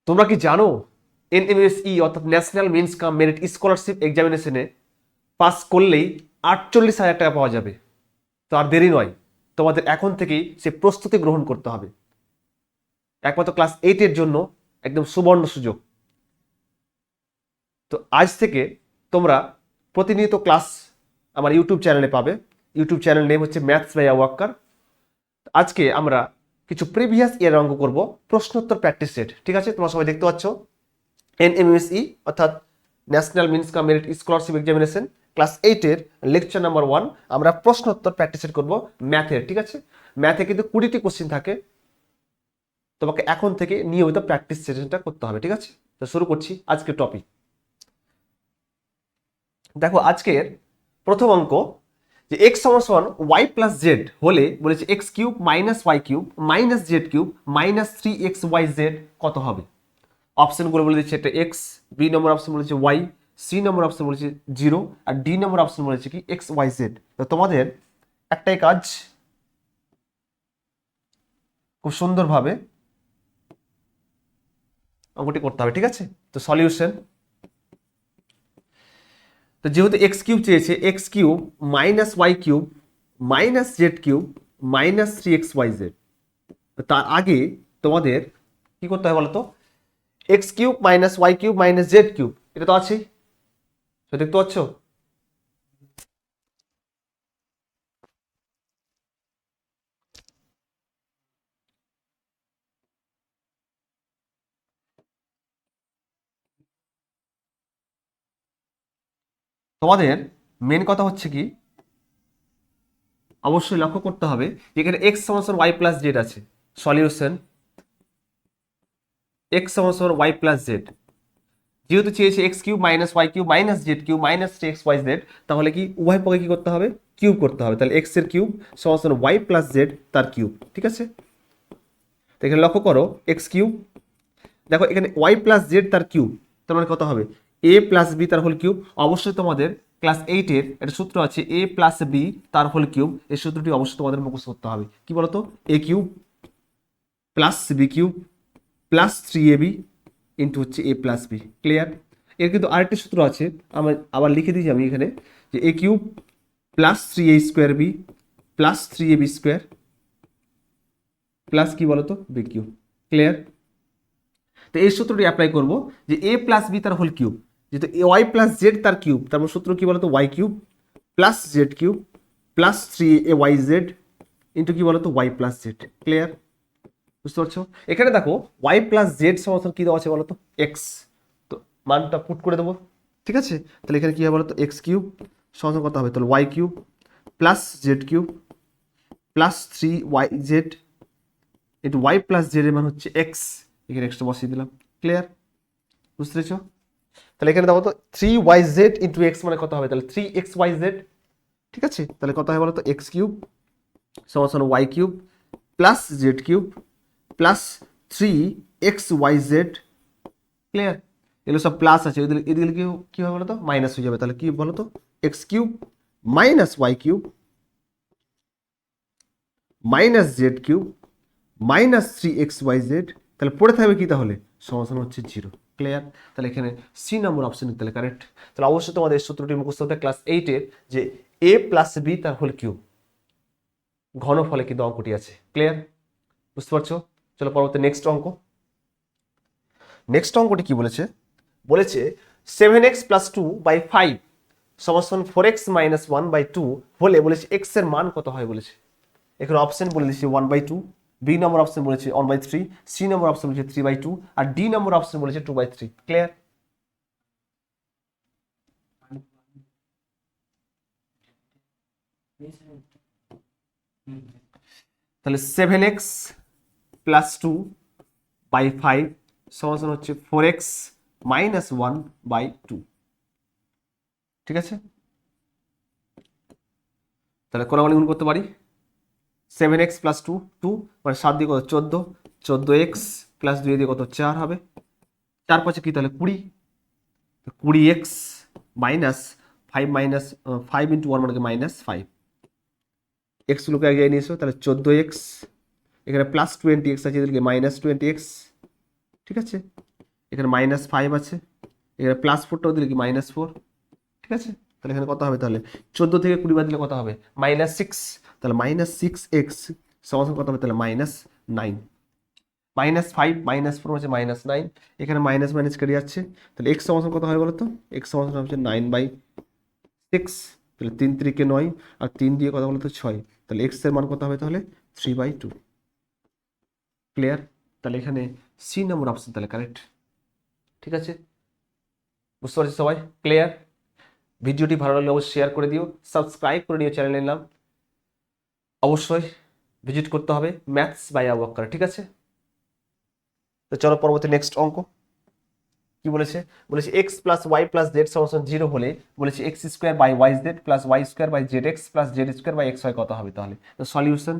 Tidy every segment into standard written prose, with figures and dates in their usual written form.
তোমরা কি জানো এনএমএসই অর্থাৎ national means cum merit scholarship এক্সামিনেশনে পাস করলেই 48,000 টাকা পাওয়া যাবে। তো আর দেরি নয়, তোমাদের এখন থেকেই সে প্রস্তুতি গ্রহণ করতে হবে। একমাত্র ক্লাস 8-এর জন্য একদম সুবর্ণ সুযোগ। তো আজ থেকে তোমরা প্রতিনিয়ত ক্লাস আমার ইউটিউব চ্যানেলে পাবে। ইউটিউব চ্যানেল নেম হচ্ছে ম্যাথস বাই ওয়াক্কার। আজকে আমরা কিছু প্রিভিয়াস ইয়ার অঙ্ক করব, প্রশ্নোত্তর প্র্যাকটিস সেট। ঠিক আছে, তোমরা সবাই দেখতে পাচ্ছ এনএমএসই অর্থাৎ national means cum merit scholarship examination class 8-এর লেকচার নাম্বার 1 আমরা প্রশ্নোত্তর প্র্যাকটিস সেট করবো ম্যাথের। ঠিক আছে, ম্যাথে কিন্তু 20টি কোশ্চেন থাকে, তোমাকে এখন থেকে নিয়মিত প্র্যাকটিস সেশনটা করতে হবে। ঠিক আছে, তো শুরু করছি আজকের টপিক। দেখো আজকের প্রথম অঙ্ক যে এক্স সমান ওয়াই প্লাস জেড হলে বলেছে X cube minus Y cube minus Z cube minus 3xyz কত হবে। অপশনগুলো বলে দিচ্ছে একটা এক্স, বি নম্বর অপশন বলেছে ওয়াই, সি নম্বর অপশন বলেছে 0 আর ডি নম্বর অপশন বলেছে কি xyz। তো তোমাদের একটাই কাজ, খুব সুন্দরভাবে অঙ্কটি করতে হবে। ঠিক আছে, তো সলিউশন, তো যেহেতু এক্স কিউব চেয়েছে X cube minus Y cube minus Z cube minus 3xyz, তার আগে তোমাদের কি করতে হবে বলতো, X cube minus Y cube minus Z cube এটা তো আছেই, দেখতে পাচ্ছ। তোমাদের মেন কথা হচ্ছে কি, অবশ্যই লক্ষ্য করতে হবে এখানে এক্স সমান ওয়াই প্লাস জেড আছে। সলিউশন এক্স সমান ওয়াই প্লাস জেড, যেহেতু চেয়েছে X cube minus Y cube minus Z cube minus 3xyz, তাহলে কি উভয় পক্ষে কি করতে হবে, কিউব করতে হবে। তাহলে এক্স এর কিউব সমান ওয়াই প্লাস জেড তার কিউব। ঠিক আছে, তো এখানে লক্ষ্য করো এক্স কিউব, দেখো এখানে ওয়াই প্লাস জেড তার কিউব, তার মানে কত হবে এ প্লাস বি তার হোল কিউব। অবশ্যই তোমাদের ক্লাস 8-এর একটা সূত্র আছে এ প্লাস বি তার হোল কিউব, এই সূত্রটি অবশ্যই তোমাদের মুখস্থ করতে হবে। কি বলতো, a cube plus b cube plus 3ab into হচ্ছে এ প্লাস বি। ক্লিয়ার? এর কিন্তু আরেকটি সূত্র আছে, আমার আবার লিখে দিয়েছি আমি এখানে, যে a cube plus 3a square b plus 3ab square plus কি বলতো বি কিউব। ক্লিয়ার? তো এই সূত্রটি অ্যাপ্লাই করব যে এ প্লাস বি তার হোল কিউব, যেহেতু এ ওয়াই প্লাস জেড তার কিউব, তার মানে সূত্র কি বলতো Y cube plus Z cube plus 3ay z into কি বলতো ওয়াই প্লাস জেড। ক্লিয়ার? বুঝতে পারছো? এখানে দেখো ওয়াই প্লাস জেড সমান কি দেওয়া আছে বলতো এক্স, তো মানটা পুট করে দেবো। ঠিক আছে, তাহলে এখানে কি হবে বলতো এক্স কিউব সমান কত হবে, তাহলে Y cube plus Z cube plus 3yz into Y plus Z এর মান হচ্ছে এক্স, এখানে এক্সটা বসিয়ে দিলাম। ক্লিয়ার? বুঝতে পেরেছো? তাহলে এখানে দেখো তো 3yz ইন্টু এক্স মানে কত হবে, তাহলে 3xyz। ঠিক আছে, তাহলে কত হয় বলতো এক্স কিউব সমান Y cube plus Z cube plus 3xyz। Clear? এগুলো সব প্লাস আছে, এদিকে কি হবে বলতো মাইনাস হয়ে যাবে, তাহলে কি বলতো X cube minus Y cube minus Z cube minus 3xyz, তাহলে পড়ে থাকবে কি তাহলে সমাধান হচ্ছে 0। ক্লিয়ার? তাহলে এখানে সি নম্বর অপশন তাহলে কারেক্ট। তাহলে অবশ্যই তোমাদের সূত্রটি মুখস্থ হতে ক্লাস 8-এর যে এ প্লাস বি তার হোল কিউব ঘনফলে কিন্তু অঙ্কটি আছে। ক্লিয়ার? বুঝতে পারছো? চলো পরবর্তী নেক্সট অঙ্ক। নেক্সট অঙ্কটি কি বলেছে, বলেছে 7x প্লাস 2/5 সমান 4x মাইনাস 1/2 হলে বলেছে এক্স এর মান কত হয় বলেছে। এখানে অপশন বলে দিচ্ছি 1/2, বি নম্বর অপশন বলেছে 1/3, সি নম্বর অপশন বলেছে 3/2 আর ডি নম্বর অপশন বলেছে 2/3। ক্লিয়ার? তাহলে 7x প্লাস 2/5 সমান হচ্ছে 4x মাইনাস 1/2। ঠিক আছে, তাহলে কোনাগুলি গুণ করতে পারি 7x প্লাস 2 মানে 7 দিয়ে কত 14, 14x প্লাস 2 দিয়ে কত 4 হবে, 4 পাঁচে কি তাহলে 20, 20x মাইনাস 5 মাইনাস 5 ইন্টু 1 মানে মাইনাস 5, এক্স গুলোকে আগে নিয়ে এসো, তাহলে 14x এখানে প্লাস 20x আছে, এদেরকে মাইনাস 20x। ঠিক আছে, এখানে -5 আছে, এখানে +4টাও দিলে কি -4, ঠিক আছে। তাহলে এখানে কত হবে তাহলে 14 থেকে 20 বাদ দিলে কত হবে -6, তাহলে -6x সমান কত হবে তাহলে -9, -5 -4 হচ্ছে -9, এখানে মাইনাস মাইনাস কেটে যাচ্ছে, তাহলে x সমান কত হবে বলো তো, x সমান হচ্ছে 9/6, তাহলে 3 3 9 আর 3 দিয়ে কত বলো তো 6, তাহলে x এর মান কত হবে তাহলে 3/2। ক্লিয়ার? তাহলে এখানে সি নম্বর অপশন তাহলে কারেক্ট, ঠিক আছে। বুঝতে পারছি সবাই? ক্লিয়ার? ভিডিওটি ভালো লাগলে অবশ্যই শেয়ার করে দিও, সাবস্ক্রাইব করে নিও চ্যানেলের নাম, অবশ্যই ভিজিট করতে হবে ম্যাথস বাই আবু বকর, ঠিক আছে। তো চলো পরবর্তী নেক্সট অঙ্ক কি বলেছে, বলেছে X plus Y plus Z সমান 0 হলে বলেছে X square by Y Z plus Y square by Z X plus Z square by X Y কত হবে তাহলে। তো সলিউশন,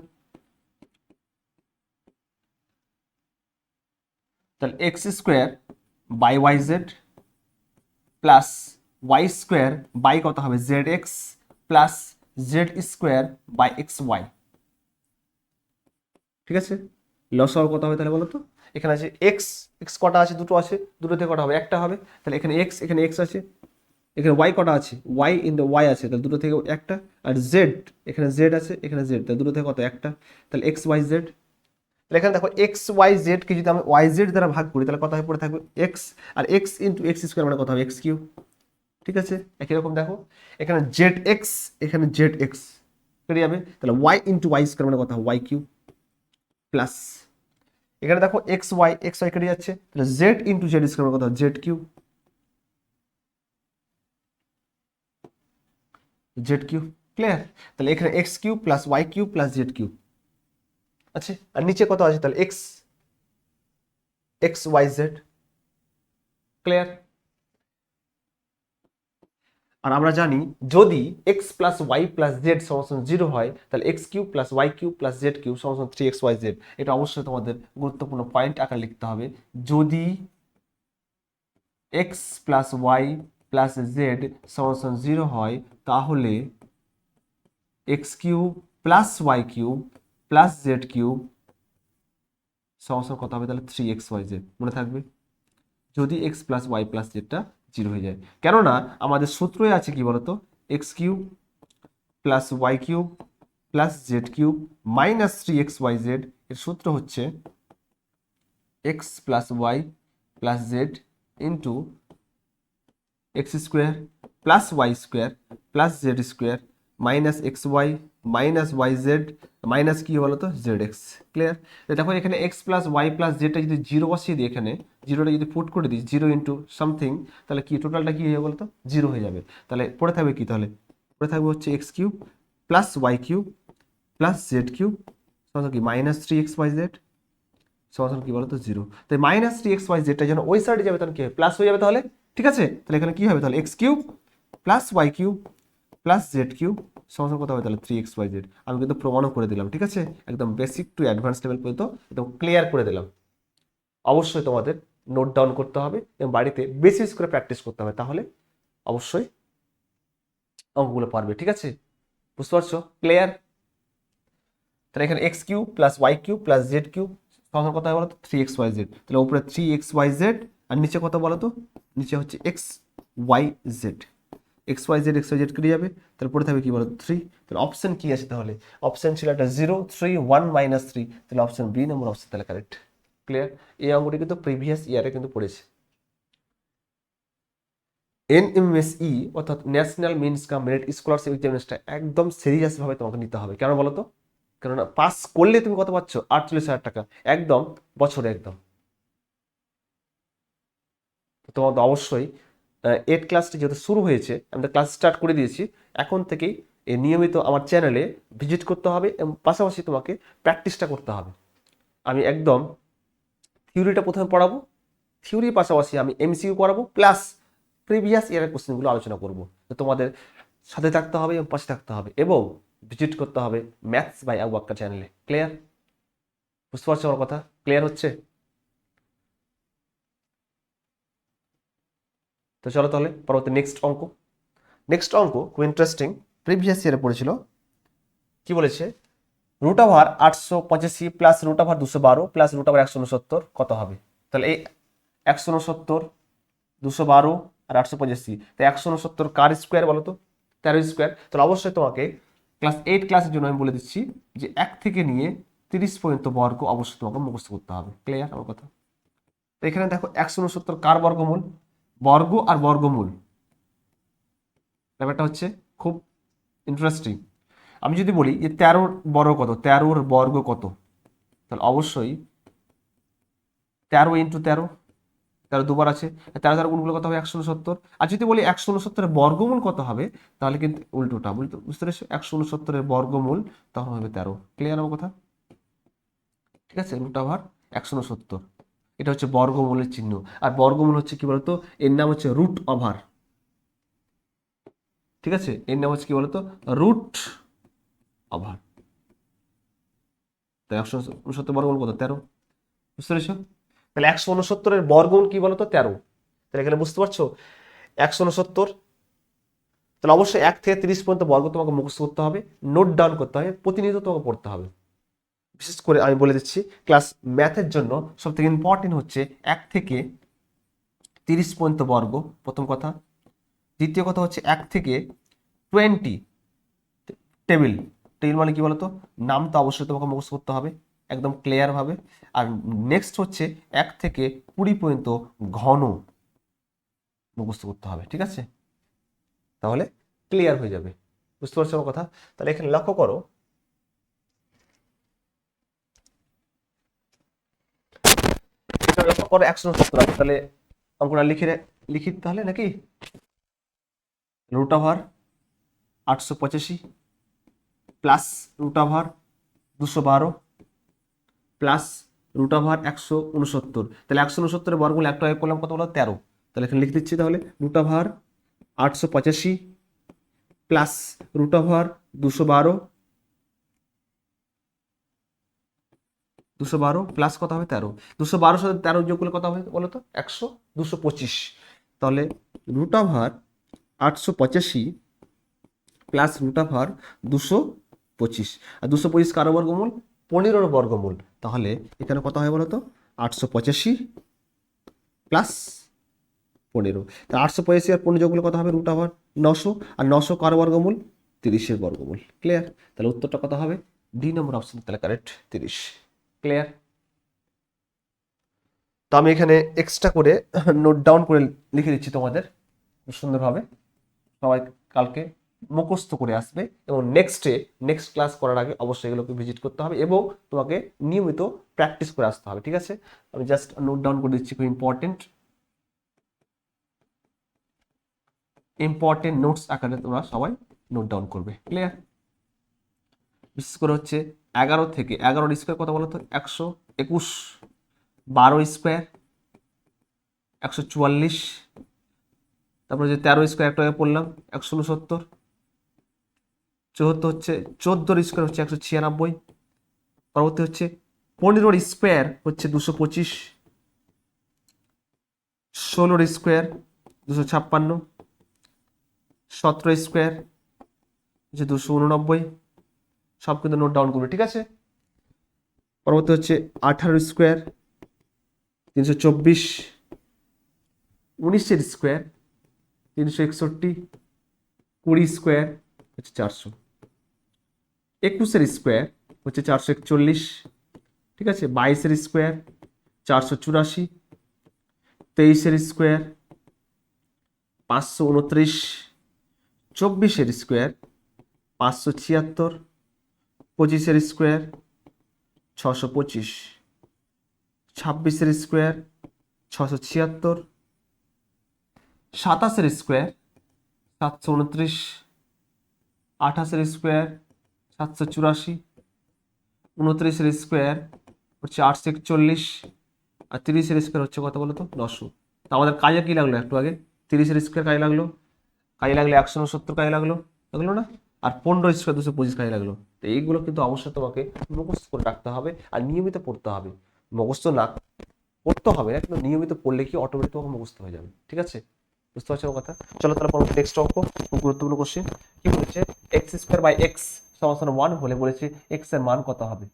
তাহলে X square by Y Z plus Y square by কত হবে Z X plus Z square by X Y, ঠিক আছে। লসাগু কত হবে তাহলে বলো তো, এখানে আছে এক্স, এক্স কটা আছে, দুটো আছে, দুটো থেকে কটা হবে, একটা হবে, তাহলে এখানে এক্স আছে, এখানে ওয়াই কটা আছে, ওয়াই ইন দ্য ওয়াই আছে, তাহলে দুটো থেকে একটা, আর জেড এখানে জেড আছে, এখানে জেড, তাহলে দুটো থেকে কত একটা, তাহলে এক্স ওয়াই জেড। তাহলে এখানে দেখো এক্স ওয়াই জেড কে যদি আমরা ওয়াই জেড দ্বারা ভাগ করি তাহলে কত হয়ে পড়ে থাকবে এক্স, আর এক্স ইন্টু এক্স স্কোয়ার মানে কত হবে এক্স কিউ, ঠিক আছে। একই রকম দেখো এখানে জেড এক্স, এখানে জেড এক্স কেটে যাবে, তাহলে ওয়াই ইন্টু ওয়াই স্কোয়ার মানে কত হবে ওয়াই কিউ প্লাস, এখানে দেখো এক্স ওয়াই কেটে যাচ্ছে, তাহলে জেড ইন্টু জেড স্কোয়ার মানে কত হবে z cube, z cube. Clear? তাহলে এখানে x cube plus y cube plus z cube আছে, আর নিচে কত আছে তাহলে x x Y z. Clear? আর আমরা জানি যদি x plus Y plus Z সমান 0 হয় তাহলে x cube plus y cube plus z cube সমান 3xyz। এটা অবশ্যই তোমাদের গুরুত্বপূর্ণ পয়েন্ট আকারে লিখতে হবে। যদি x plus Y plus Z সমান 0 হয় তাহলে X cube plus Y cube plus Z cube সমান কত হবে তাহলে 3xyz। মনে থাকবে যদি এক্স প্লাস ওয়াই প্লাস জেডটা 0 হয়ে যায়, কেননা আমাদের সূত্রই আছে কি বলতো X cube plus Y cube plus Z cube minus 3xyz, এর সূত্র হচ্ছে X plus Y plus Z into X square plus Y square plus Z square minus X Y minus Y Z minus কি বলো তো Z X. Clear? দেখো এখানে X plus Y plus জেডটা যদি 0 বসিয়ে দিই, এখানে জিরোটা যদি পুট করে দিই 0 ইন্টু সামথিং, তাহলে কি টোটালটা কি হয়ে যাবে বলতো 0 হয়ে যাবে। তাহলে পড়ে থাকবে কি, তাহলে পড়ে থাকবে হচ্ছে X cube plus Y cube plus Z cube সমান কি মাইনাস 3xyz সমান কি বলতো 0। তাই মাইনাস 3xyz যেন ওই সাইডে যাবে তখন কি হবে প্লাস হয়ে যাবে তাহলে, ঠিক আছে। তাহলে এখানে কি হবে তাহলে X cube plus Y cube plus Z cube সমান কত হবে তাহলে 3xyz। আমি কিন্তু প্রমাণও করে দিলাম, ঠিক আছে, একদম বেসিক টু অ্যাডভান্স লেভেল পর্যন্ত একদম ক্লিয়ার করে দিলাম। অবশ্যই তোমাদের নোট ডাউন করতে হবে এবং বাড়িতে বেশি বেশি করে প্র্যাকটিস করতে হবে, তাহলে অবশ্যই অঙ্কগুলো পারবে, ঠিক আছে। বুঝতে পারছো? ক্লিয়ার? তাহলে এখানে X cube plus Y cube plus Z cube সমান কত হয় বলো তো 3xyz। তাহলে উপরে 3xyz আর নিচে কত বলো তো, নিচে হচ্ছে X Y Z, X Y Z কেটে যাবে, তাহলে পড়ে থাকবে কি বলো 3। তাহলে অপশন কি আছে তাহলে, অপশন ছিল একটা 0 3 1 -3, তাহলে অপশন বি নম্বর অপশন তাহলে কারেক্ট। ক্লিয়ার? এই অঙ্কটি কিন্তু প্রিভিয়াস ইয়ারে কিন্তু পড়েছে। এনএমএসই অর্থাৎ national means cum merit scholarship এক্সামিনেশনটা একদম সিরিয়াসভাবে তোমাকে নিতে হবে। কেন বলো তো, কেননা পাস করলে তুমি কত পাচ্ছ 48,000 টাকা একদম বছরে একদম। তোমাদের অবশ্যই 8 ক্লাসটি যেহেতু শুরু হয়েছে, আমরা ক্লাস স্টার্ট করে দিয়েছি, এখন থেকেই নিয়মিত আমার চ্যানেলে ভিজিট করতে হবে এবং পাশাপাশি তোমাকে প্র্যাকটিসটা করতে হবে। আমি একদম থিওরিটা প্রথমে পড়াবো, থিওরির পাশাপাশি আমি এমসিকিউ করাবো, প্লাস প্রিভিয়াস ইয়ারের কোশ্চেনগুলো আলোচনা করবো। তো তোমাদের সাথে থাকতে হবে এবং পাশে থাকতে হবে এবং ভিজিট করতে হবে ম্যাথস বাই আবু বকর চ্যানেলে। ক্লিয়ার? বুঝতে পারছো আমার কথা? ক্লিয়ার হচ্ছে? তো চলো তাহলে পরবর্তী নেক্সট অঙ্ক খুব ইন্টারেস্টিং, প্রিভিয়াস ইয়ারে পড়েছিল। কি বলেছে, root over 885 plus root over 212 plus root over 169 কত হবে? তাহলে এই 169, 212 আর 885, তাই 169 কার স্কোয়ার বলো তো? 13 স্কোয়ার। তাহলে অবশ্যই তোমাকে ক্লাস 8 ক্লাসের জন্য আমি বলে দিচ্ছি যে 1 থেকে নিয়ে 30 পর্যন্ত বর্গ অবশ্যই তোমাকে মুখস্থ করতে হবে। ক্লিয়ার আমার কথা? তো এখানে দেখো 169 কার বর্গমূল, বর্গ আর বর্গমূল, ব্যাপারটা হচ্ছে খুব ইন্টারেস্টিং। আমি যদি বলি যে 13 বর্গ কত, 13 বর্গ কত, তাহলে অবশ্যই 13 ইন্টু 13, 13 দুবার আছে, 13 দ্বারা গুণগুলো কত হবে 169। আর যদি বলি 169 বর্গমূল কত হবে, তাহলে কিন্তু উল্টোটা, বুঝতে পেরেছো? 169 বর্গমূল তখন হবে 13। ক্লিয়ার আমার কথা? ঠিক আছে, রুট ওভার 169, এটা হচ্ছে বর্গমূলের চিহ্ন। আর বর্গমূল হচ্ছে কি বলতো, এর নাম হচ্ছে রুট ওভার। ঠিক আছে, এর নাম হচ্ছে কি বলতো, রুট ওভার। তো 169 বর্গমূল কত? 13। বুঝতে পেরেছো? তাহলে 169 বর্গমূল কি বলতো? 13। তাহলে এখানে বুঝতে পারছো 169, তাহলে অবশ্যই 1 থেকে 30 পর্যন্ত বর্গ তোমাকে মুখস্থ করতে হবে, নোট ডাউন করতে হবে, প্রতিনিয়ত তোমাকে পড়তে হবে। বিশেষ করে আমি বলে দিচ্ছি ক্লাস ম্যাথের জন্য সব থেকে ইম্পর্টেন্ট হচ্ছে 1 থেকে 30 পর্যন্ত বর্গ, প্রথম কথা। দ্বিতীয় কথা হচ্ছে 1 থেকে 20 টেবিল। টেবিল মানে কি বলতো, নাম তো অবশ্যই তোমাকে মুখস্থ করতে হবে একদম ক্লিয়ার ভাবে। আর নেক্সট হচ্ছে 1 থেকে 20 পর্যন্ত ঘন মুখস্থ করতে হবে। ঠিক আছে, তাহলে ক্লিয়ার হয়ে যাবে। বুঝতে পারছো আমার কথা? তাহলে এখানে লক্ষ্য করো, লক্ষ্য করো 170 আছে, তাহলে অঙ্কটা লিখি তাহলে নাকি? Root over 885 plus root over 212 plus root over 169। তাহলে 169 বর্গমূল একটা করলাম কত বলো? 13। তাহলে এখানে লিখে দিচ্ছি তাহলে root over 885 plus root over 212 plus কত হবে? 13। 212 সাথে 13 যোগ করলে কত হবে বলো তো? 225। তাহলে root over 885 plus root over 225, আর 225 কারো বর্গমূল? 15 বর্গমূল। তাহলে এখানে কত হয় বলো তো? 885 প্লাস 15। তা 885 আর 15 যোগ করলে কত হবে? রুট ওভার 900, আর 900 কারো বর্গমূল? 30 বর্গমূল। ক্লিয়ার? তাহলে উত্তরটা কত হবে? ডি নম্বর অপশন তাহলে কারেক্ট, 30। ক্লিয়ার? তো আমি এখানে এক্সট্রা করে নোট ডাউন করে লিখে দিচ্ছি তোমাদের সুন্দরভাবে। সবাই কালকে মুখস্থ করে আসবে এবং নেক্সট ক্লাস করার আগে অবশ্যই এগুলোকে ভিজিট করতে হবে এবং তোমাকে নিয়মিত প্র্যাকটিস করে আসতে হবে। ঠিক আছে, আমি জাস্ট নোট ডাউন করে দিচ্ছি, খুব ইম্পর্টেন্ট নোটস আকারে তোমরা সবাই নোট ডাউন করবে। ক্লিয়ার? বিশেষ করে হচ্ছে 11 থেকে 11 স্কোয়ার কত বলো তো? 121, 12 স্কোয়ার 144, তারপরে যে 13 স্কোয়ার একটা পড়লাম 169, 74 হচ্ছে 14 স্কোয়ার হচ্ছে 196, পরবর্তী হচ্ছে 15 স্কোয়ার হচ্ছে 225, 16 স্কোয়ার 256, 17 স্কোয়ার হচ্ছে 289, সব কিন্তু নোট ডাউন করবে। ঠিক আছে, পরবর্তী হচ্ছে 18 স্কোয়ার 324, 19 স্কোয়ার 361, 20 স্কোয়ার হচ্ছে 400, 21 স্কোয়ার হচ্ছে 441। ঠিক আছে, 22 square 484, 23 square 529, 24 square 576, 25 square 625, 26 square 676, 27 square 729, 28 square 784, 29 square হচ্ছে 841, আর 30 স্কোয়ার হচ্ছে কত বলো তো? 900। তো আমাদের কাজে কি লাগলো একটু আগে? 30 স্কোয়ার কাজে লাগলো, 169 কাজে লাগলো না? আর 15 স্কোয়ার 225 কাজে লাগলো। তো এইগুলো কিন্তু অবশ্যই তোমাকে মুখস্থ করে রাখতে হবে আর নিয়মিত পড়তে হবে। মুখস্থ না পড়তে হবে না, কিন্তু নিয়মিত পড়লে কি অটোমেটিক তোমাকে মুখস্থ হয়ে যাবে। ঠিক আছে, বুঝতে পারছো আমার কথা? চলো তাহলে পরবর্তী নেক্সট অঙ্ক, খুব গুরুত্বপূর্ণ কোশ্চেন। কি বলেছে? এক্স স্কোয়ার বাই এক্স সমান 1 হলে বলেছে এক্স এর মান কত হবে।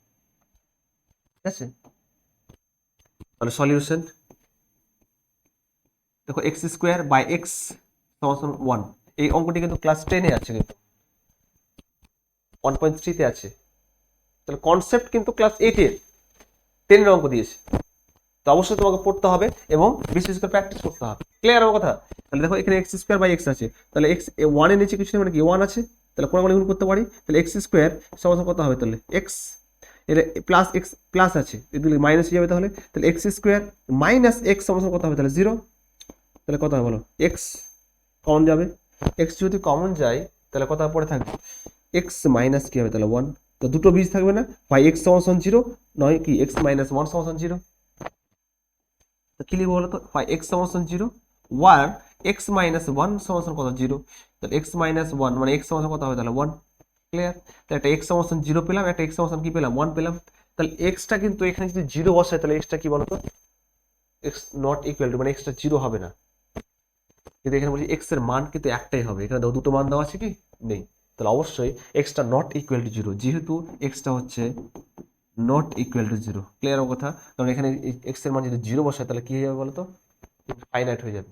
ঠিক আছে, তাহলে সলিউশন দেখো এক্স স্কোয়ার বাই এক্স সমান 1, এই অঙ্কটি কিন্তু ক্লাস 10-এ আছে, কিন্তু 1.3-তে আছে। তাহলে কনসেপ্ট কিন্তু ক্লাস 8-এর 10-এর অঙ্ক দিয়েছে, তো অবশ্যই তোমাকে পড়তে হবে এবং বিশেষ করে প্র্যাকটিস করতে হবে। ক্লিয়ার আমার কথা? তাহলে দেখো এখানে এক্স স্কোয়ার বাই এক্স আছে, তাহলে এক্স 1-এর নিচে কিছু নেই মানে কি 1 আছে, তাহলে কোন গুণ করতে পারি, তাহলে এক্স স্কোয়ার সমান কত হবে, তাহলে এক্স এর প্লাস এক্স প্লাস আছে, এগুলি মাইনাস হয়ে যাবে, তাহলে তাহলে এক্স স্কোয়ার মাইনাস এক্স সমান কত হবে, তাহলে 0, তাহলে কত হবে বলো, এক্স কমন যাবে, এক্স যদি কমন যায় তাহলে কত পড়ে থাকবে, এক্স মাইনাস কি হবে, তাহলে 1, তো দুটো বীজ থাকবে না, বাই এক্স সমান 0 নয় কি এক্স মাইনাস 1 সমান 0, তো কি লিখবো বলো তো, বাই এক্স সমান 0 ওয়ার এক্স মাইনাস 1 সমান কত 0, তাহলে এক্স মাইনাস 1 মানে এক্স সমান কত হবে, তাহলে 1। ক্লিয়ার? তাহলে একটা এক্স সমান 0 পেলাম, একটা এক্স সমান কি পেলাম 1 পেলাম, তাহলে এক্সটা কিন্তু এখানে যদি 0 বসায় তাহলে এক্সটা কি বলতো, এক্স নট ইকুয়াল টু মানে এক্সটা 0 হবে না, কিন্তু এখানে বলছি এক্স এর মান কিন্তু একটাই হবে, এখানে দুটো মান দেওয়া আছে কি নেই, তাহলে অবশ্যই এক্সটা নট ইকুয়াল টু 0, যেহেতু এক্সটা হচ্ছে নট ইকুয়াল টু 0। ক্লিয়ার আমার কথা? কারণ এখানে এক্স এর মান যদি 0 বসায় তাহলে কি হয়ে যাবে বলতো, ফাইনাইট হয়ে যাবে।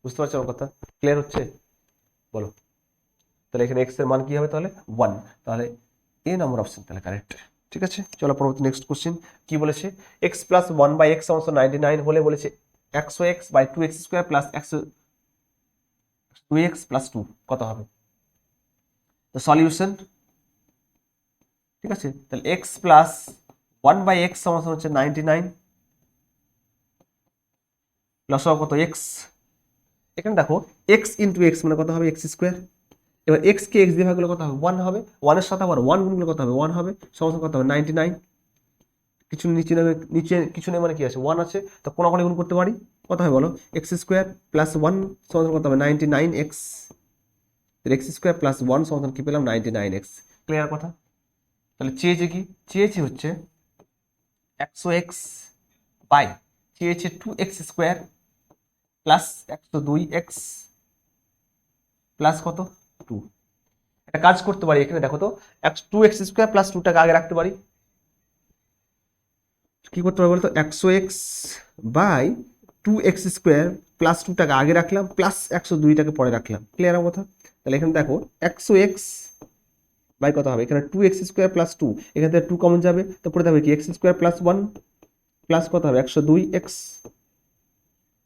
বুঝতে পারছো আমার কথা? ক্লিয়ার হচ্ছে? বলো। তাহলে এখানে এক্স এর মান কি হবে তাহলে 1, তাহলে এ নম্বর অপশন তাহলে কারেক্ট। ঠিক আছে, চলো পরবর্তী নেক্সট কোশ্চেন কি বলেছে, এক্স প্লাস 1 বাই এক্স সমান 99 হলে বলেছে 100x by 2x square plus 2x plus 2 কত হবে, তো সলিউশন। ঠিক আছে, তাহলে এক্স প্লাস 1 বাই এক্স সমান হচ্ছে 99 প্লাস কত এক্স, এখানে দেখো এক্স ইন্টু এক্স মানে কত হবে এক্স স্কোয়ার, এবার এক্স কে এক্স দিয়ে ভাগ করলে কত হবে 1 হবে, 1 এর সাথে আবার 1 গুণ করলে কত হবে 1 হবে, সমান কত হবে 99, কিছু নিচে নেবে, নিচে কিছু নেই মানে কি আছে 1 আছে, তো কোন কোন গুণ করতে পারি, কত হবে বলো, এক্স স্কোয়ার প্লাস 1 সমান কত হবে 99x, এক্স স্কোয়ার প্লাস 1 সমান কি পেলাম 99x। ক্লিয়ার কথা? তাহলে চেয়েছে কি, চেয়েছে হচ্ছে 100x বাই চেয়েছে 2x square plus 102x plus কত 2। একটা কাজ করতে পারি, এখানে দেখো তো 2x স্কোয়ার প্লাস 2 টাকে আগে রাখতে পারি, কি করতে পারি বলতো 100x by 2x square plus 2 টাকে আগে রাখলাম প্লাস 102 টাকে পরে রাখলাম। ক্লিয়ার আমার কথা? তাহলে এখানে দেখো 100x বাই কত হবে, এখানে 2x স্কোয়ার প্লাস 2, এখান থেকে 2 কমন যাবে, তো পরে থাকবে কি x স্কোয়ার প্লাস 1 প্লাস কত হবে 102x।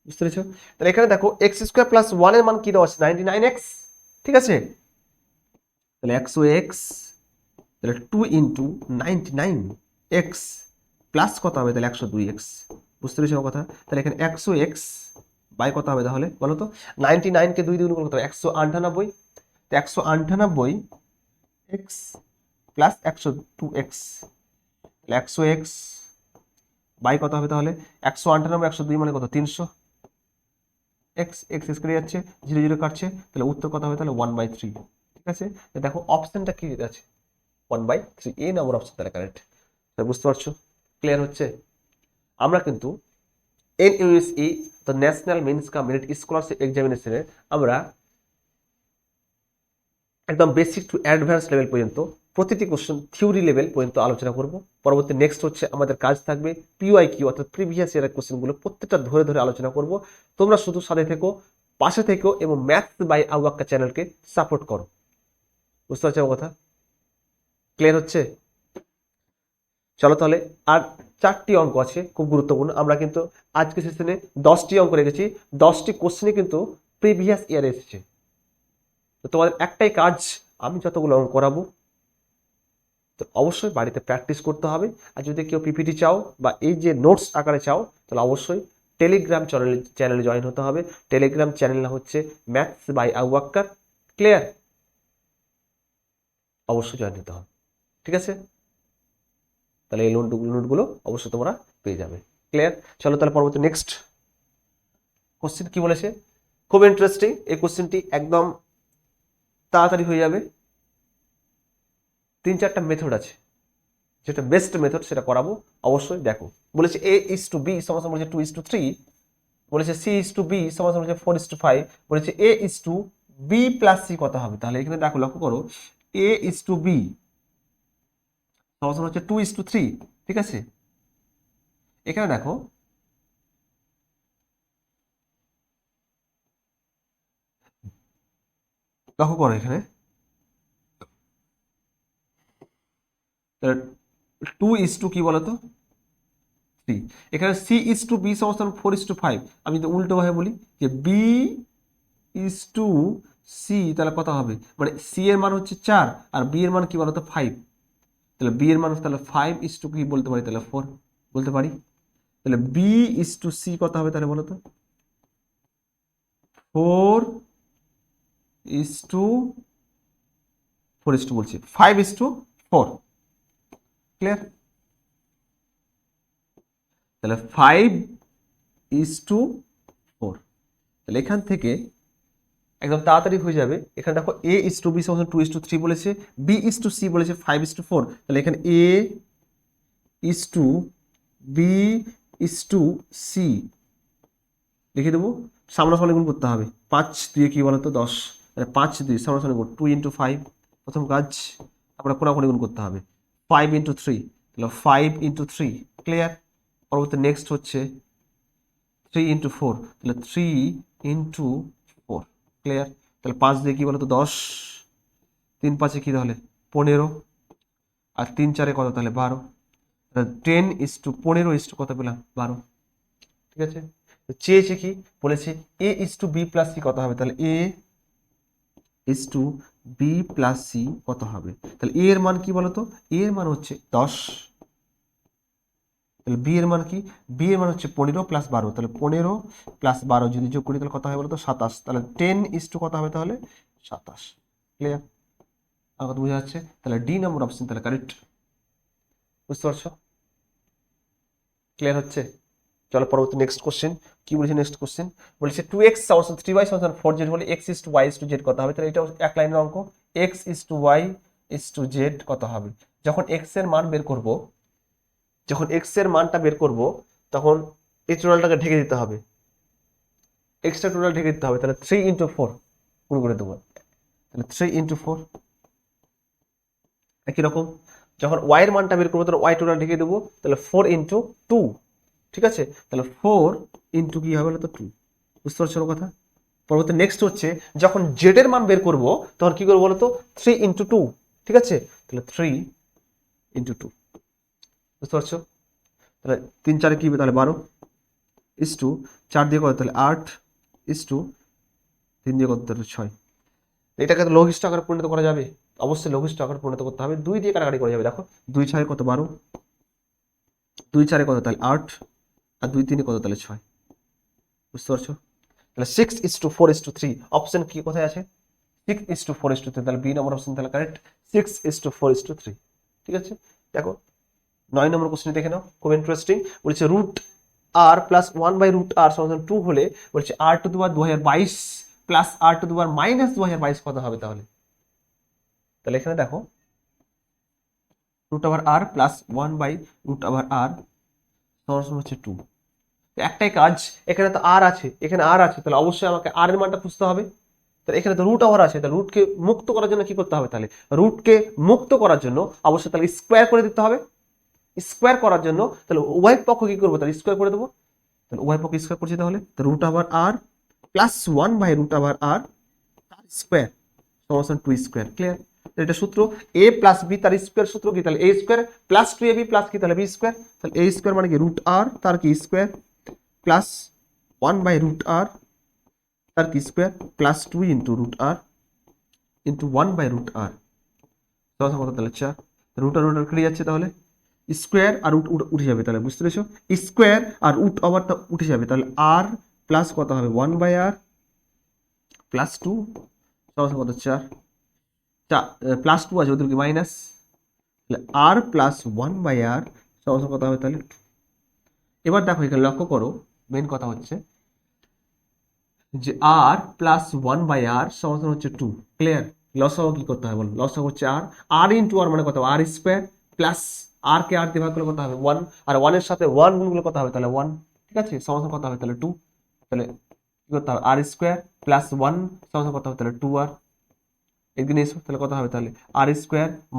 বুঝতে পেরেছো? তাহলে এখানে দেখো এক্স স্কোয়ার প্লাস 1 এর মান কি দেওয়া আছে 99x। ঠিক আছে, তাহলে 100x তাহলে 2 ইন্টু 99x প্লাস কত হবে তাহলে 102x। বুঝতে পেরেছো কথা? তাহলে এখানে 100x বাই কত হবে তাহলে বলো তো, 99 কে 2 দিয়ে গুণ করলে কত হবে 198, তো 198x প্লাস 102x, তাহলে 100x বাই কত হবে তাহলে 198 102 মানে কত 300, এক্স এক্স কেটে যাচ্ছে, 0 0 কাটছে, তাহলে উত্তর কত হবে তাহলে 1/3। ঠিক আছে, দেখো অপশনটা কি আছে 1/3, এই নম্বর অপশন তাহলে কারেক্ট। বুঝতে পারছো? ক্লিয়ার হচ্ছে? আমরা কিন্তু NUSE the national means cum merit scholarship এক্সামিনেশনে আমরা একদম বেসিক টু অ্যাডভান্স লেভেল পর্যন্ত প্রতিটি কোশ্চেন থিওরি লেভেল পর্যন্ত আলোচনা করব। পরবর্তী নেক্সট হচ্ছে আমাদের কাজ থাকবে পিওয়াইকিউ অর্থাৎ প্রিভিয়াস ইয়ারের কোশ্চেনগুলো প্রত্যেকটা ধরে ধরে আলোচনা করব। তোমরা শুধু সাথে থেকো, পাশে থেকো এবং ম্যাথস বাই আউয়াক্কা চ্যানেলকে সাপোর্ট করো। বুঝতে পারছো আমার কথা? ক্লিয়ার হচ্ছে? চলো তাহলে, আর 4টি অঙ্ক আছে খুব গুরুত্বপূর্ণ। আমরা কিন্তু আজকে সেশনে 10টি অঙ্ক রেখেছি, 10টি কোশ্চেনই কিন্তু প্রিভিয়াস ইয়ারে এসেছে। তো তোমাদের একটাই কাজ, আমি যতগুলো অঙ্ক করাবো তো অবশ্যই বাড়িতে প্র্যাকটিস করতে হবে। আর যদি কেউ পিপিটি চাও বা এই যে নোটস আকারে চাও তাহলে অবশ্যই টেলিগ্রাম চ্যানেলে জয়েন হতে হবে। টেলিগ্রাম চ্যানেল হচ্ছে ম্যাথস বাই আউয়াক্কার। ক্লিয়ার? অবশ্যই জয়েন হতে হবে। ঠিক আছে, তাহলে এই নোটগুলো অবশ্যই তোমরা পেয়ে যাবে। ক্লিয়ার? চলো তাহলে পরবর্তী নেক্সট কোশ্চেন কি বলেছে, খুব ইন্টারেস্টিং এই কোশ্চেনটি, একদম তাড়াতাড়ি হয়ে যাবে। 3-4টা মেথড আছে, যেটা বেস্ট মেথড সেটা করাবো, অবশ্যই দেখো। বলেছে a:b সমান বলেছে 2:3, বলেছে c:b সমান বলেছে 4:5, বলেছে a:b প্লাস c কত হবে। তাহলে এখানে দেখো লক্ষ্য করো a:b সমান হচ্ছে 2:3। ঠিক আছে, এখানে দেখো লক্ষ্য করো এখানে 2:3 কি বলতো 3। এখানে C:B সমস্থান 4:5। আমি তো উল্টো ভাবে বলি যে B:C, তাহলে কত হবে, মানে সি এর মান হচ্ছে 4 আর বি এর মান কি বলতো 5। তাহলে বি এর মান তাহলে 5:, কি বলতে পারি, তাহলে 4 বলতে পারি। তাহলে B:C কত হবে তাহলে বলো তো, 4:4 বলছি, 5:4। ক্লিয়ার? তাহলে 5:4। তাহলে এখান থেকে একদম তাড়াতাড়ি হয়ে যাবে। এখানে দেখো A:B সমান 2:3 বলেছে, B:C বলেছে 5:4। তাহলে এখানে A:B:C লিখে দেবো, সামনাসামনি গুণ করতে হবে। 5 দিয়ে কি বলতো 10, তাহলে 5 দিয়ে সামনাসামনি গুণ 2:5 প্রথম কাজ। আমরা কোনাকুনি গুণ করতে হবে 5:3, তাহলে 5:3। ক্লিয়ার? পরবর্তী নেক্সট হচ্ছে 3:4, তাহলে 3:4। ক্লিয়ার? তাহলে 5 দিয়ে কি বলতো 10, 3 5 কি তাহলে 15, আর 3 4 কত তাহলে 12। 10:15 কত পেলাম 12। ঠিক আছে? চেয়েছে কি বলেছে A:B+C কত হবে, তাহলে A:B+C কত হবে, তাহলে A এর মান কি বলতো, A এর মান হচ্ছে 10। তাহলে B এর মান কি, B এর মান হচ্ছে 15 + 12, তাহলে 15 + 12 যদি যোগ করি তাহলে কত হবে বলতো 27। তাহলে 10:, কত হবে তাহলে 27। ক্লিয়ার? আর কত বোঝা যাচ্ছে? তাহলে ডি নম্বর অপশন তাহলে কারেক্ট। বুঝতে পারছো? ক্লিয়ার হচ্ছে? চলো পরবর্তী নেক্সট কোশ্চেন কি বলেছে। নেক্সট কোশ্চেন বলেছে 2x 3y 4z হলে x:y:z কত হবে। তাহলে এটাও এক লাইনের অঙ্ক। x:y:z কত হবে, যখন x এর মান বের করব, যখন x এর মানটা বের করব তখন এই টোটালটাকে ঢেকে দিতে হবে, এক্সট্রা টোটাল ঢেকে দিতে হবে। তাহলে 3:4 গুণ করে দেবো, তাহলে 3:4। একই রকম যখন y এর মানটা বের করবো তাহলে y টোটাল ঢেকে দেবো, তাহলে 4:2। ঠিক আছে? তাহলে 4 কি হবে বলতো 2। বুঝতে পারছো কথা? পরবর্তী নেক্সট হচ্ছে যখন জেড এর মান বের করব তখন কি করবো বলতো 3:2। ঠিক আছে? তাহলে 3:2। বুঝতে পারছো? তাহলে 3 4 কি হবে তাহলে 12, 4 দিয়ে কত তাহলে 8, 3 দিয়ে কত তাহলে 6। এটাকে তো লঘিষ্ঠ আকারে পরিণত করা যাবে, অবশ্যই লঘিষ্ঠ আকারে পরিণত করতে হবে। 2 দিয়ে কাটাকাটি করা যাবে। দেখো 2 6 কত 12, 2 4 কত তাহলে 8, আর 2 3 কত তাহলে 6। বুঝতে পারছো? তাহলে 6:4:3 অপশন কি কোথায় আছে, 6:4:3। তাহলে বি নম্বর অপশন তাহলে কারেক্ট, 6:4:3। ঠিক আছে? দেখো 9 নম্বর কোশ্চেন দেখে নাও, খুব ইন্টারেস্টিং। বলছে √r+1/√r সমান 2 হলে বলছে r⁻2022 প্লাস r⁻−2022 কত হবে তাহলে। তাহলে এখানে দেখো √r প্লাস 1/√r সমান হচ্ছে 2। একটাই কাজ, এখানে তো আর আছে, এখানে আর আছে, তাহলে অবশ্যই আমাকে আর এর মানটা খুঁজতে হবে। তাহলে এখানে তো √r আছে, তাহলে রুটকে মুক্ত করার জন্য কি করতে হবে, তাহলে রুটকে মুক্ত করার জন্য অবশ্যই তাহলে স্কোয়ার করে দিতে হবে। স্কোয়ার করার জন্য তাহলে উভয় পক্ষ কি করবো, তাহলে স্কোয়ার করে দেবো। তাহলে উভয় পক্ষ স্কোয়ার করছি, তাহলে √r প্লাস 1/√r তার স্কোয়ার সমান 2 স্কোয়ার। ক্লিয়ার? এটা সূত্র a+b তার স্কোয়ার সূত্র কি, তাহলে a² প্লাস 2ab প্লাস কি তাহলে b²। তাহলে a² মানে কি √r তার কি স্কোয়ার প্লাস 1/√r তার কি স্কোয়ার প্লাস 2 √r 1/√r কত তাহলে 4। √r কেটে যাচ্ছে, তাহলে স্কোয়ার আর উঠে যাবে। তাহলে বুঝতে পেরেছো, স্কোয়ার আর √r উঠে যাবে, তাহলে r প্লাস কত হবে 1/r প্লাস 2 কত 4 প্লাস 2 আছে ওদেরকে মাইনাস, তাহলে r প্লাস 1/r কত হবে তাহলে 2। এবার দেখো এখানে লক্ষ্য করো, মেন কথা হচ্ছে যে r প্লাস 1/r সমান হচ্ছে 2। ক্লিয়ার? লসাগু কি করতে হবে বলো, লসাগু হচ্ছে r ইন্টু r মানে কত r² প্লাস r কে r দিয়ে ভাগ করলে কত হবে 1, আর 1 এর সাথে 1 গুণ করলে কত হবে তাহলে 1। ঠিক আছে? সমান কত হবে তাহলে 2। তাহলে কি করতে হবে r² প্লাস 1 সমান কত হবে তাহলে 2r। এদিকে এসো, তাহলে কত হবে তাহলে r²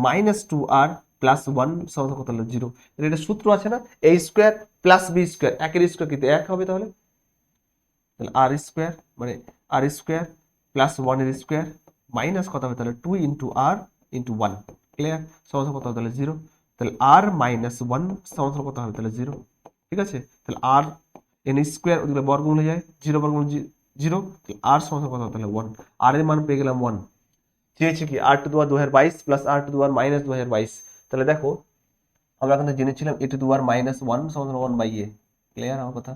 মাইনাস 2r প্লাস 1 সমান কত হলো 0। এটা সূত্র আছে না, a² প্লাস b², একের স্কোয়ার কিন্তু 1 হবে। তাহলে r² মানে r² প্লাস 1 এর স্কোয়ার মাইনাস কত হবে তাহলে 2 ইন্টু আর ইন্টু 1, ক্লিয়ার, সমান কত হবে তাহলে 0। তাহলে আর মাইনাস 1 সমান কত হবে তাহলে 0, ঠিক আছে। তাহলে আর এন স্কোয়ার ওদিকে বর্গমূল হয়ে যায়, 0 বর্গমূল 0, আর সমান কত হবে তাহলে 1, আর এর মান পেয়ে গেলাম 1। চেয়েছে কি r to the power 2022 plus r to the power minus 2022। তাহলে দেখো আমরা কিন্তু জেনেছিলাম এ টু দি পাওয়ার মাইনাস 1 সমান 1 বাই এ, ক্লিয়ার আমার কথা।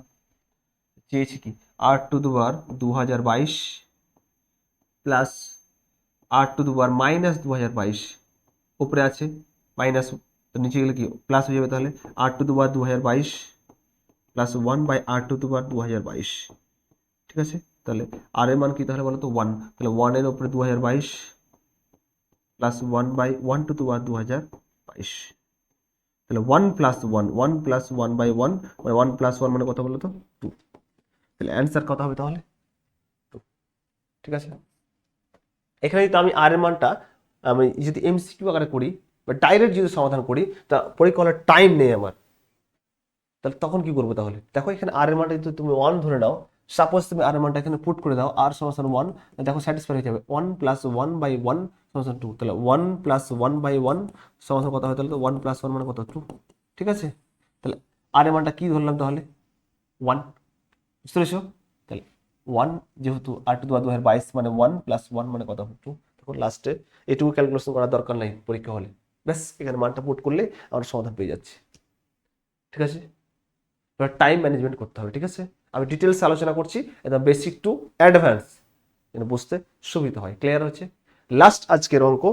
চেয়েছে কি r to the power 2022 plus r to the power minus 2022, উপরে আছে মাইনাস, তো নিচে গেলে কি প্লাস হয়ে যাবে, তাহলে r to the power 2022 plus 1 by r to the power 2022, ঠিক আছে। তাহলে আর এর মান কি তাহলে বলো তো 1, তাহলে 1 এর উপরে 2022 plus 1 by 1 two the power 2022, তাহলে 1 প্লাস 1, 1 প্লাস 1 বাই 1 মানে 1 প্লাস 1 মানে কত বলো তো 2, তাহলে অ্যান্সার কত হবে তাহলে 2, ঠিক আছে। এখানে যদি আমি আর এর মানটা আমি যদি এমসিকিউ আকারে করি বা ডাইরেক্ট যদি সমাধান করি তা পরীক্ষা হলে টাইম নেই আমার, তাহলে তখন কি করবো তাহলে দেখো এখানে আর এর মানটা যদি তুমি 1 ধরে নাও, সাপোজ তুমি আর এর মানটা এখানে পুট করে দাও আর সমান 1, দেখো স্যাটিসফাই হয়ে যাবে 1 প্লাস 1 বাই 1 সমান 2, তাহলে 1 প্লাস 1 বাই 1 সমান কত হয় তাহলে, তো 1 প্লাস 1 মানে কত 2, ঠিক আছে। তাহলে আর এর মানটা কি ধরলাম তাহলে 1, বুঝতে পেরেছো। তাহলে 1 যেহেতু আর টু দি পাওয়ার 2022 মানে 1 প্লাস 1 মানে কত হবে 2, তখন লাস্টে এটুকু ক্যালকুলেশন করার দরকার নাই পরীক্ষা হলে, ব্যাস এখানে মানটা পুট করলে আমরা সমাধান পেয়ে যাচ্ছি, ঠিক আছে। এবার টাইম ম্যানেজমেন্ট করতে হবে, ঠিক আছে। আমি ডিটেলস আলোচনা করছি একদম বেসিক টু অ্যাডভান্স, যেন বুঝতে সুবিধা হয়, ক্লিয়ার হচ্ছে। লাস্ট আজকের অঙ্ক,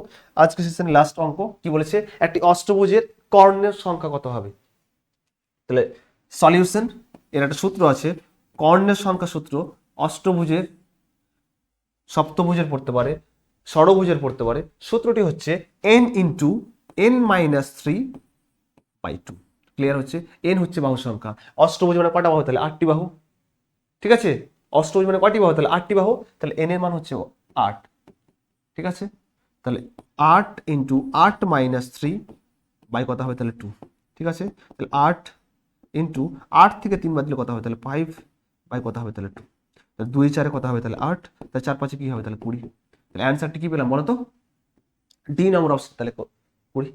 আজকের সেশনের লাস্ট অঙ্ক কি বলেছে, একটি অষ্টভুজের কর্ণের সংখ্যা কত হবে। তাহলে সলিউশন, এর একটা সূত্র আছে, কর্ণের সংখ্যা সূত্র, অষ্টভুজের, সপ্তভুজের পড়তে পারে, ষড়ভুজের পড়তে পারে, সূত্রটি হচ্ছে n into n minus 3 by 2, clear হচ্ছে। n হচ্ছে বাহু সংখ্যা, অষ্টভুজ মানে কটা বাহু তাহলে 8টি বাহু, ঠিক আছে। অষ্টভুজ মানে কয়টি বাহু তাহলে 8টি বাহু, তাহলে n এর মান হচ্ছে 8, ঠিক আছে। তাহলে 8 ইন্টু 8 মাইনাস 3 বাই কত হবে তাহলে 2, ঠিক আছে। তাহলে 8 ইন্টু 8 থেকে 3 বাদ দিলে কত হবে তাহলে 5 বাই কত হবে তাহলে 2, তাহলে 2 4 কত হবে তাহলে 8, তাহলে 4 5 কি হবে তাহলে 20, তাহলে অ্যান্সারটি কি পেলাম বলো তো, ডি নম্বর অপশন তাহলে 20।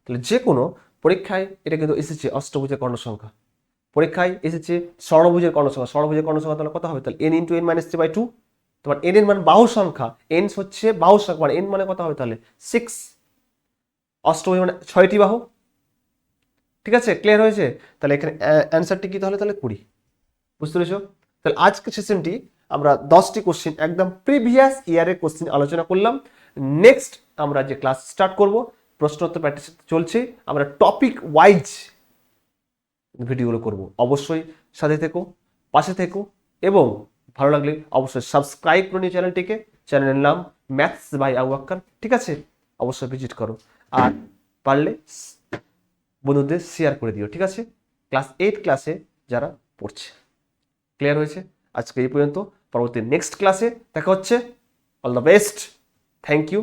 তাহলে যে কোনো পরীক্ষায় এটা কিন্তু এসেছে অষ্টভুজের কর্ণ সংখ্যা, পরীক্ষায় এসেছে ষড়ভুজের কর্ণ সংখ্যা, ষড়ভুজের কর্ণ সংখ্যা তাহলে কত হবে তাহলে n into n minus 3 by 2, তোমার n এর মান বাহু সংখ্যা, n হচ্ছে বাহু সংখ্যা মানে n মানে কত হবে তাহলে 6, অষ্টভুজ মানে 6টি বাহু, ঠিক আছে, ক্লিয়ার হয়েছে। তাহলে এখানে অ্যান্সারটি কি তাহলে 20, বুঝতে পেরেছো। তাহলে আজকে সেশনটি আমরা 10টি কোশ্চেন একদম প্রিভিয়াস ইয়ারের কোশ্চেন আলোচনা করলাম। নেক্সট আমরা যে ক্লাস স্টার্ট করব, প্রশ্নোত্তর প্র্যাকটিস চলছে, আমরা টপিক ওয়াইজ ভিডিওগুলো করব, অবশ্যই সাথে থেকো, পাশে থেকো, এবং ভালো লাগলে অবশ্যই সাবস্ক্রাইব করে নিও চ্যানেলটিকে, চ্যানেলের নাম ম্যাথস বাই আবু বাক্কার, ঠিক আছে, অবশ্যই ভিজিট করো, আর পারলে বন্ধুদের শেয়ার করে দিও, ঠিক আছে, ক্লাস 8 ক্লাসে যারা পড়ছে, ক্লিয়ার হয়েছে। আজকে এই পর্যন্ত, পরবর্তী নেক্সট ক্লাসে দেখা হচ্ছে, all the best, thank you.